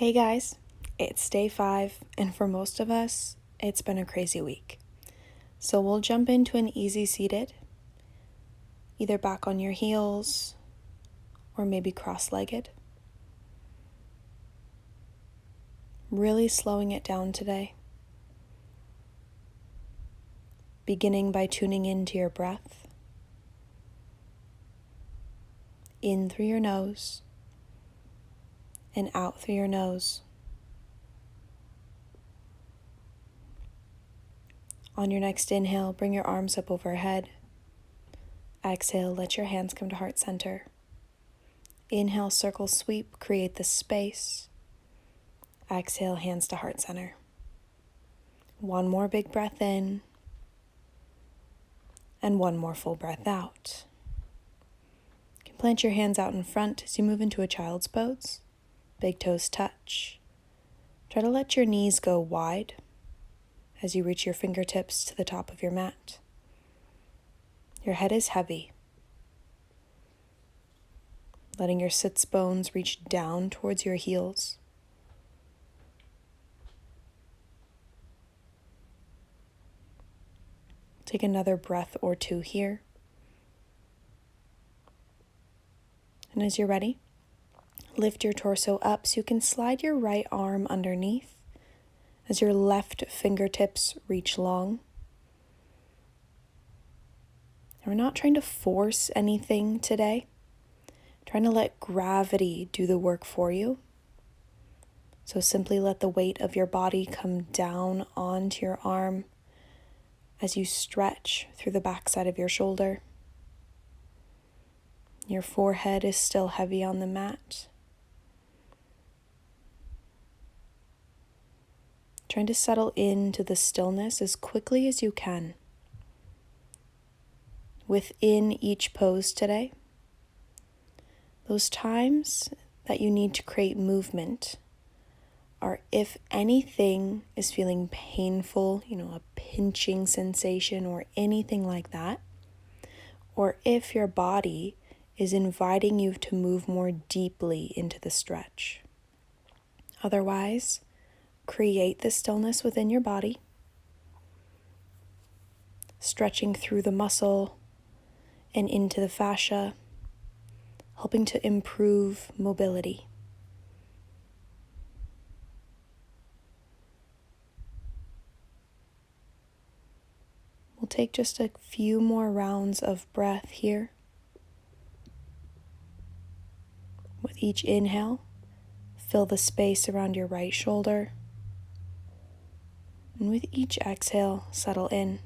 Hey guys, it's day 5, and for most of us, it's been a crazy week. So we'll jump into an easy seated, either back on your heels or maybe cross-legged. Really slowing it down today. Beginning by tuning into your breath. In through your nose and out through your nose. On your next inhale, bring your arms up overhead. Exhale, let your hands come to heart center. Inhale, circle sweep, create the space. Exhale, hands to heart center. One more big breath in. And one more full breath out. You can plant your hands out in front as you move into a child's pose. Big toes touch. Try to let your knees go wide as you reach your fingertips to the top of your mat. Your head is heavy. Letting your sits bones reach down towards your heels. Take another breath or two here. And as you're ready, lift your torso up so you can slide your right arm underneath as your left fingertips reach long. And we're not trying to force anything today. Trying to let gravity do the work for you. So simply let the weight of your body come down onto your arm as you stretch through the backside of your shoulder. Your forehead is still heavy on the mat. Trying to settle into the stillness as quickly as you can. Within each pose today, those times that you need to create movement are if anything is feeling painful, a pinching sensation or anything like that, or if your body is inviting you to move more deeply into the stretch. Otherwise, create the stillness within your body, stretching through the muscle and into the fascia, helping to improve mobility. We'll take just a few more rounds of breath here. With each inhale, fill the space around your right shoulder. And with each exhale, settle in.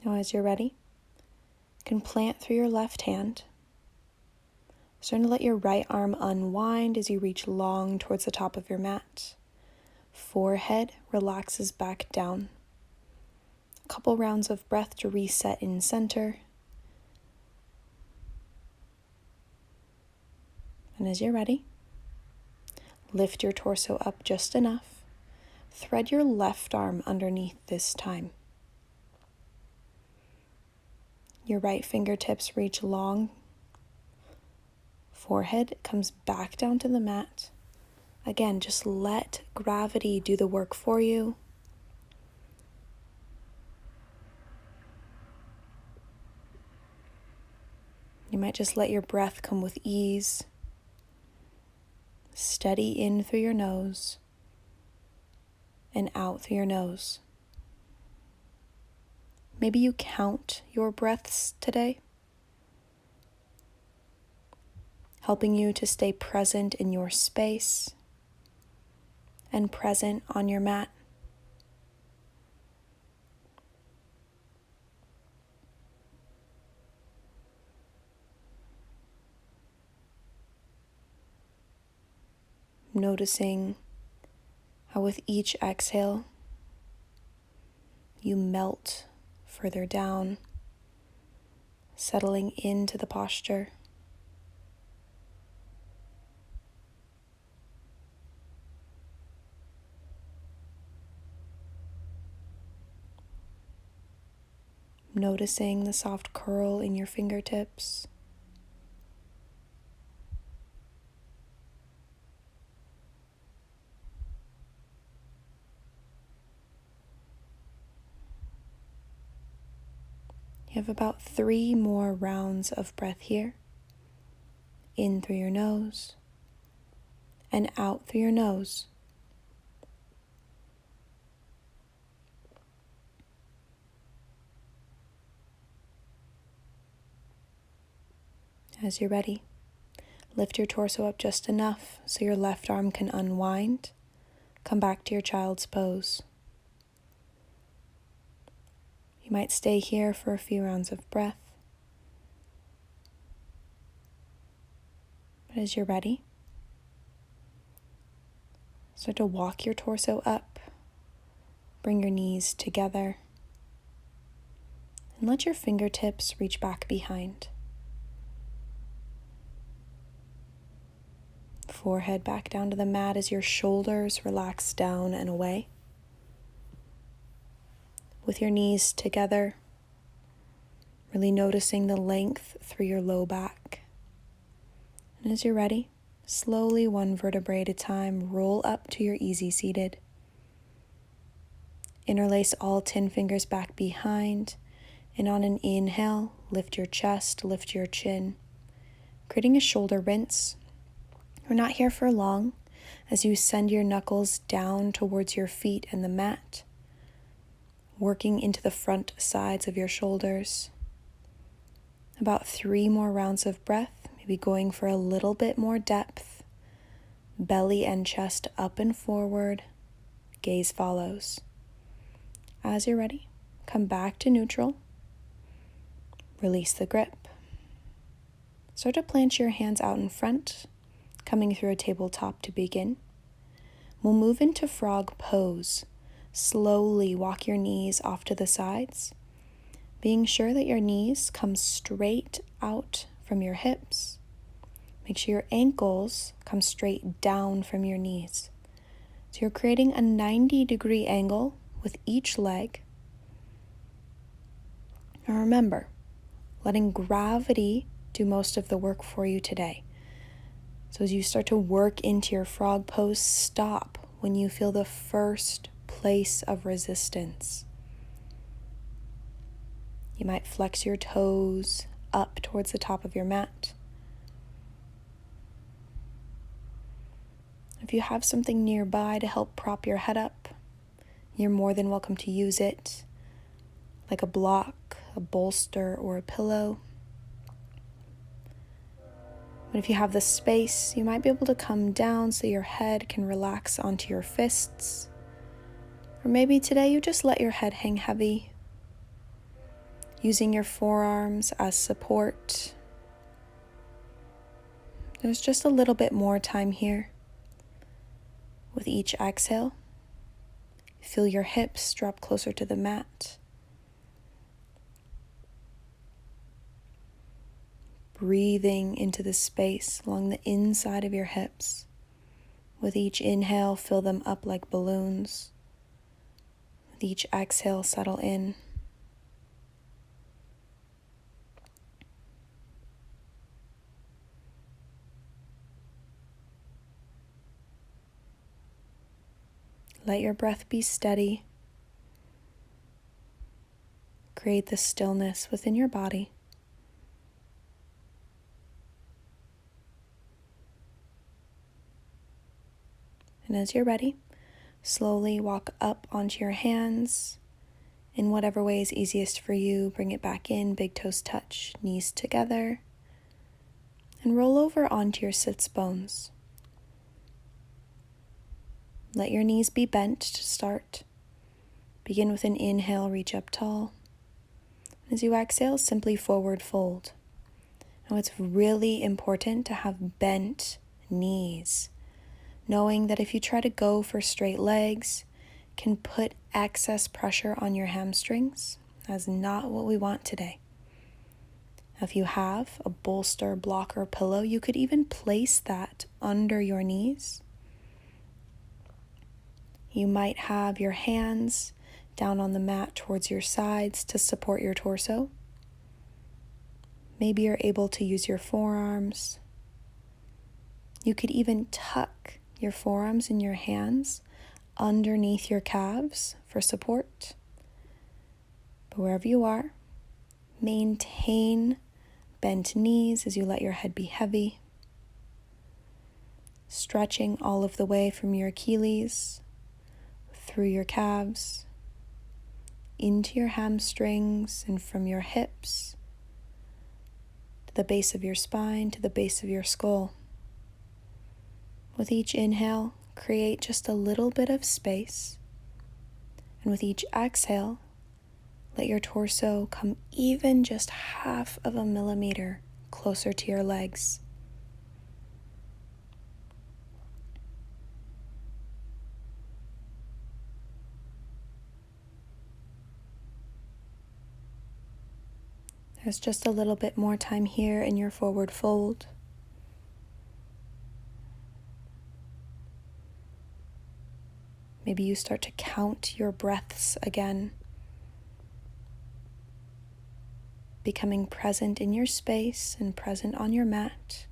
Now as you're ready, you can plant through your left hand. Starting to let your right arm unwind as you reach long towards the top of your mat. Forehead relaxes back down. A couple rounds of breath to reset in center. And as you're ready, lift your torso up just enough. Thread your left arm underneath this time. Your right fingertips reach long. Forehead comes back down to the mat. Again, just let gravity do the work for you. You might just let your breath come with ease. Steady in through your nose and out through your nose. Maybe you count your breaths today, helping you to stay present in your space and present on your mat. Noticing how with each exhale, you melt further down, settling into the posture. noticing the soft curl in your fingertips. You have about 3 more rounds of breath here. In through your nose and out through your nose. As you're ready, lift your torso up just enough so your left arm can unwind. Come back to your child's pose. You might stay here for a few rounds of breath. But as you're ready, start to walk your torso up. Bring your knees together. And let your fingertips reach back behind. Forehead back down to the mat as your shoulders relax down and away. With your knees together, really noticing the length through your low back. And as you're ready, slowly, one vertebrae at a time, roll up to your easy seated. Interlace all 10 fingers back behind, and on an inhale, lift your chest, lift your chin, creating a shoulder rinse. We're not here for long as you send your knuckles down towards your feet and the mat, working into the front sides of your shoulders. About 3 more rounds of breath, maybe going for a little bit more depth. Belly and chest up and forward, gaze follows. As you're ready, come back to neutral. Release the grip. Start to plant your hands out in front, coming through a tabletop to begin. We'll move into frog pose. Slowly walk your knees off to the sides, being sure that your knees come straight out from your hips. Make sure your ankles come straight down from your knees. So you're creating a 90-degree angle with each leg. And remember, letting gravity do most of the work for you today. So as you start to work into your frog pose, stop when you feel the first place of resistance. You might flex your toes up towards the top of your mat. If you have something nearby to help prop your head up, you're more than welcome to use it, like a block, a bolster, or a pillow. But if you have the space, you might be able to come down so your head can relax onto your fists. Or maybe today you just let your head hang heavy, using your forearms as support. There's just a little bit more time here. With each exhale, feel your hips drop closer to the mat. Breathing into the space along the inside of your hips. With each inhale, fill them up like balloons. With each exhale, settle in. Let your breath be steady. Create the stillness within your body. And as you're ready, slowly walk up onto your hands. In whatever way is easiest for you, bring it back in, big toes touch, knees together. And roll over onto your sits bones. Let your knees be bent to start. Begin with an inhale, reach up tall. As you exhale, simply forward fold. Now it's really important to have bent knees, knowing that if you try to go for straight legs, can put excess pressure on your hamstrings. That's not what we want today. If you have a bolster, blocker, pillow, you could even place that under your knees. You might have your hands down on the mat towards your sides to support your torso. Maybe you're able to use your forearms. You could even tuck your forearms and your hands underneath your calves for support. But wherever you are, maintain bent knees as you let your head be heavy, stretching all of the way from your Achilles, through your calves, into your hamstrings, and from your hips, to the base of your spine, to the base of your skull. With each inhale, create just a little bit of space, and with each exhale, let your torso come even just 0.5 millimeter closer to your legs. There's just a little bit more time here in your forward fold. Maybe you start to count your breaths again, becoming present in your space and present on your mat.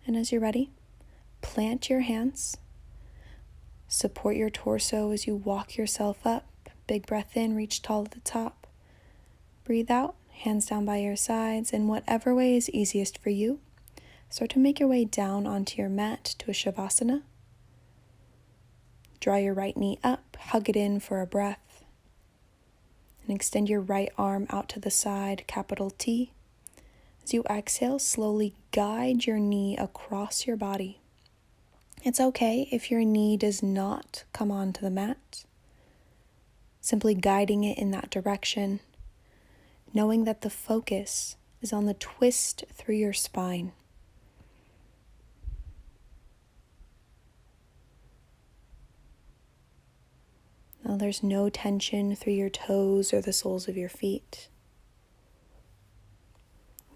And as you're ready, plant your hands, support your torso as you walk yourself up. Big breath in, reach tall at the top. Breathe out, hands down by your sides, in whatever way is easiest for you. Start to make your way down onto your mat to a Shavasana. Draw your right knee up, hug it in for a breath. And extend your right arm out to the side, capital T. As you exhale, slowly guide your knee across your body. It's okay if your knee does not come onto the mat. Simply guiding it in that direction, knowing that the focus is on the twist through your spine. Now there's no tension through your toes or the soles of your feet.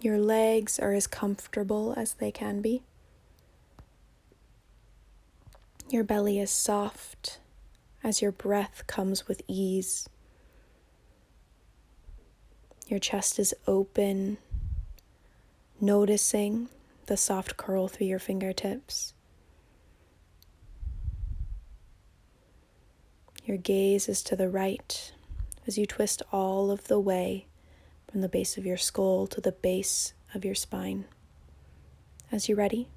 Your legs are as comfortable as they can be. Your belly is soft as your breath comes with ease. Your chest is open, noticing the soft curl through your fingertips. Your gaze is to the right as you twist all of the way from the base of your skull to the base of your spine. As you're ready,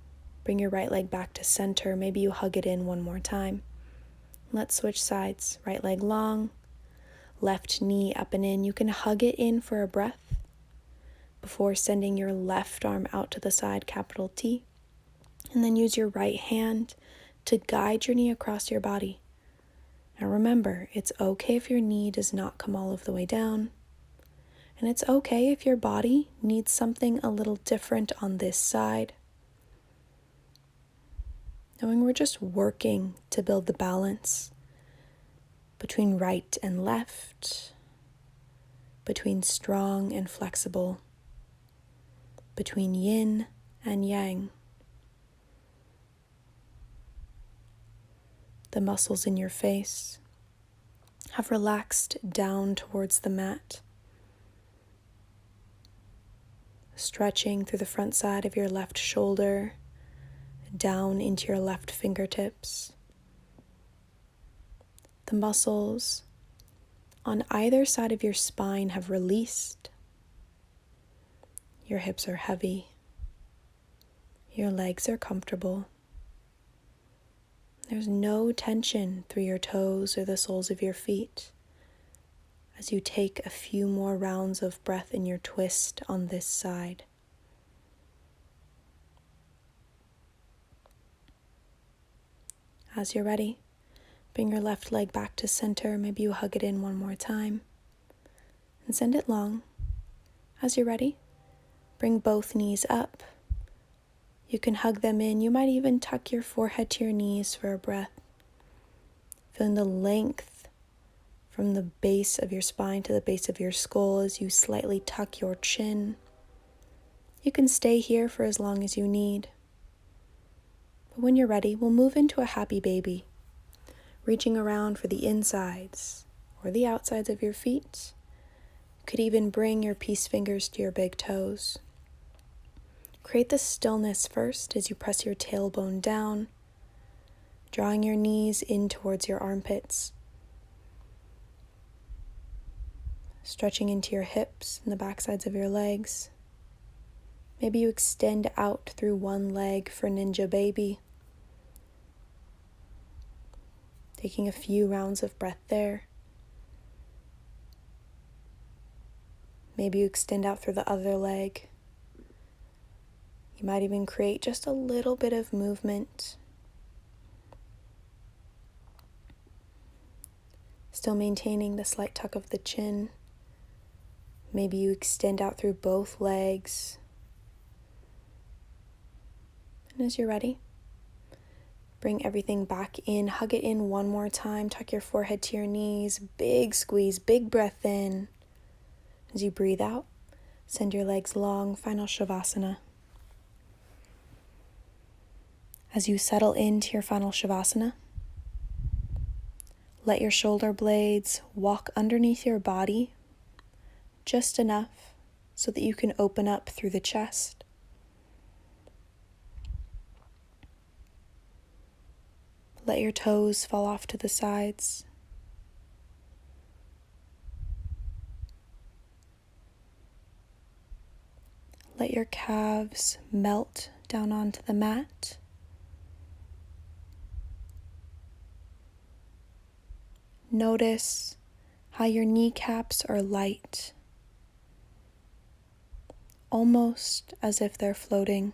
bring your right leg back to center. Maybe you hug it in one more time. Let's switch sides. Right leg long, left knee up and in. You can hug it in for a breath before sending your left arm out to the side, capital T. And then use your right hand to guide your knee across your body. Now remember, it's okay if your knee does not come all of the way down. And it's okay if your body needs something a little different on this side. Knowing we're just working to build the balance between right and left, between strong and flexible, between yin and yang. The muscles in your face have relaxed down towards the mat, stretching through the front side of your left shoulder, down into your left fingertips. The muscles on either side of your spine have released. Your hips are heavy. Your legs are comfortable. There's no tension through your toes or the soles of your feet as you take a few more rounds of breath in your twist on this side. As you're ready, bring your left leg back to center. Maybe you hug it in one more time and send it long. As you're ready, bring both knees up. You can hug them in. You might even tuck your forehead to your knees for a breath. Feeling the length from the base of your spine to the base of your skull as you slightly tuck your chin. You can stay here for as long as you need. But when you're ready, we'll move into a happy baby. reaching around for the insides or the outsides of your feet. You could even bring your peace fingers to your big toes. Create the stillness first as you press your tailbone down, drawing your knees in towards your armpits, stretching into your hips and the backsides of your legs. Maybe you extend out through one leg for Ninja Baby, taking a few rounds of breath there. Maybe you extend out through the other leg. You might even create just a little bit of movement. Still maintaining the slight tuck of the chin. Maybe you extend out through both legs. And as you're ready, bring everything back in. Hug it in one more time. Tuck your forehead to your knees. Big squeeze, big breath in. As you breathe out, send your legs long. Final Shavasana. As you settle into your final Shavasana, let your shoulder blades walk underneath your body just enough so that you can open up through the chest. Let your toes fall off to the sides. Let your calves melt down onto the mat. Notice how your kneecaps are light, almost as if they're floating.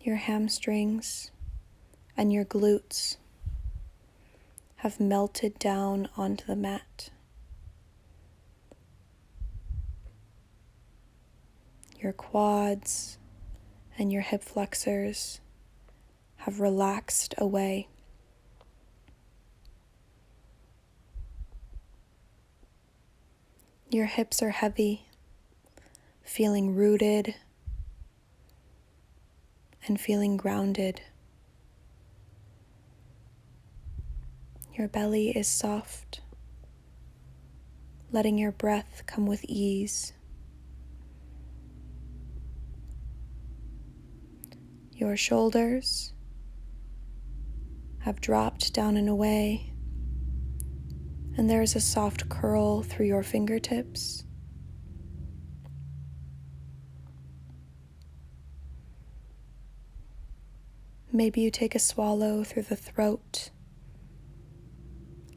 Your hamstrings and your glutes have melted down onto the mat. Your quads and your hip flexors have relaxed away. Your hips are heavy, feeling rooted and feeling grounded. Your belly is soft, letting your breath come with ease. Your shoulders have dropped down and away, and there is a soft curl through your fingertips. Maybe you take a swallow through the throat,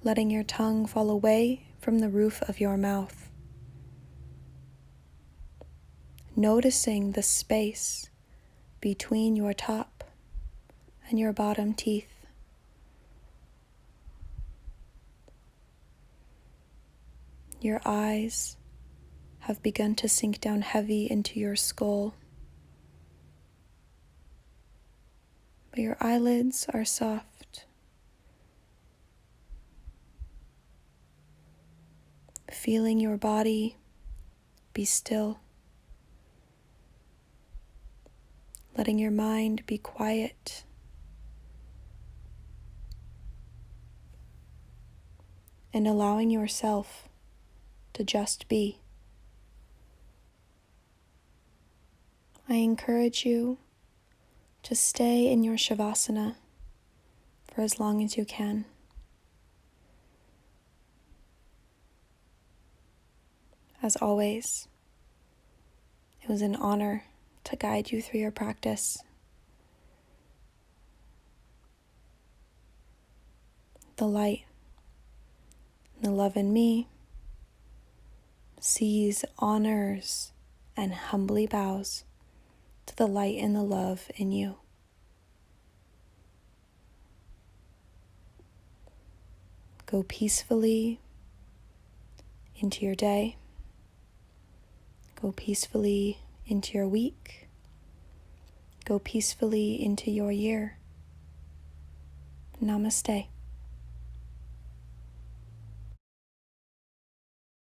letting your tongue fall away from the roof of your mouth. Noticing the space between your top and your bottom teeth. Your eyes have begun to sink down heavy into your skull, but your eyelids are soft. Feeling your body be still, letting your mind be quiet, and allowing yourself to just be. I encourage you to stay in your Shavasana for as long as you can. As always, it was an honor to guide you through your practice. The light, the love in me, sees, honors, and humbly bows to the light and the love in you. Go peacefully into your day. Go peacefully into your week. Go peacefully into your year. Namaste.